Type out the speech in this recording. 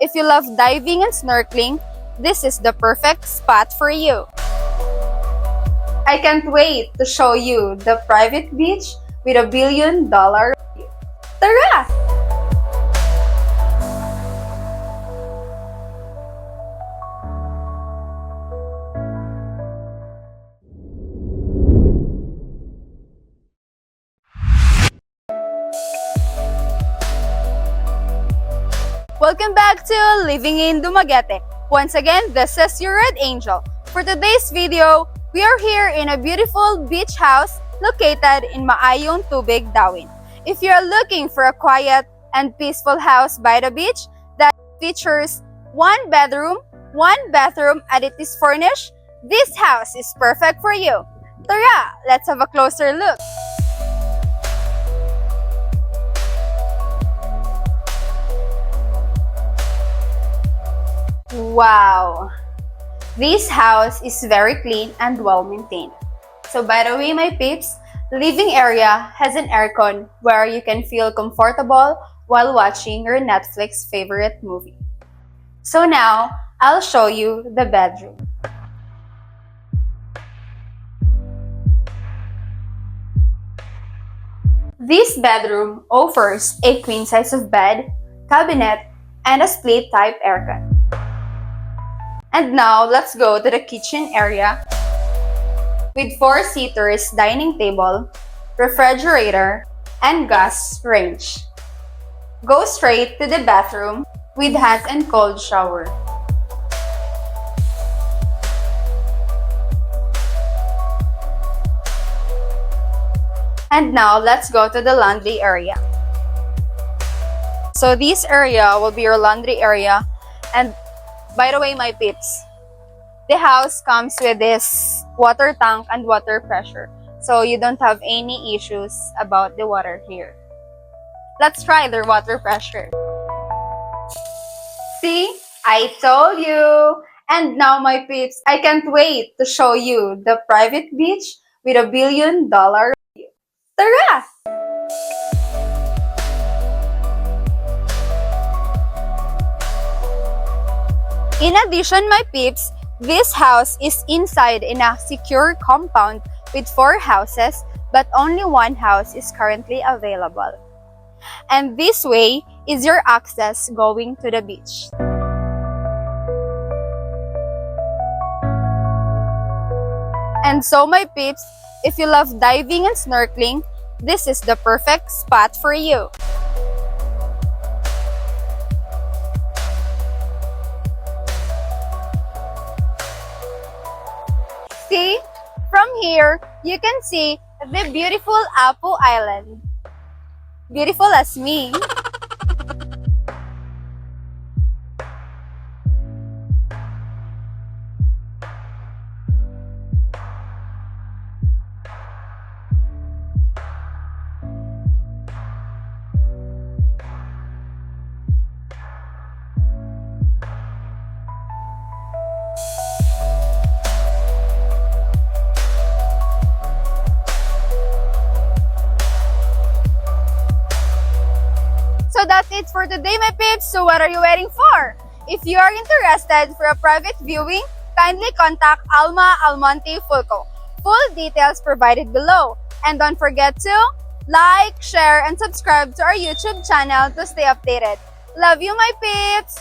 If you love diving and snorkeling, this is the perfect spot for you. I can't wait to show you the private beach with a $1 billion view. Tara! Welcome back to Living in Dumaguete. Once again, this is your Red Angel. For today's video, we are here in a beautiful beach house located in Maayong, Tubig, Dauin. If you are looking for a quiet and peaceful house by the beach that features 1 bedroom, 1 bathroom, and it is furnished, this house is perfect for you. Tara, let's have a closer look. Wow! This house is very clean and well maintained. So by the way, my peeps, the living area has an aircon where you can feel comfortable while watching your Netflix favorite movie. So now, I'll show you the bedroom. This bedroom offers a queen size of bed, cabinet, and a split type aircon. And now, let's go to the kitchen area with 4-seaters dining table, refrigerator, and gas range. Go straight to the bathroom with hot and cold shower. And now, let's go to the laundry area. So this area will be your laundry area. And by the way, my peeps, the house comes with this water tank and water pressure. So you don't have any issues about the water here. Let's try their water pressure. See? I told you! And now, my peeps, I can't wait to show you the private beach with a $1 billion view. Tara! In addition, my peeps, this house is inside in a secure compound with 4 houses, but only 1 house is currently available. And this way is your access going to the beach. And so, my peeps, if you love diving and snorkeling, this is the perfect spot for you. See, from here, you can see the beautiful Apo Island. Beautiful as me. So that's it for today, my peeps. So what are you waiting for? If you are interested for a private viewing, kindly contact Alma Almonte Fulco. Full details provided below. And don't forget to like, share, and subscribe to our YouTube channel to stay updated. Love you, my peeps!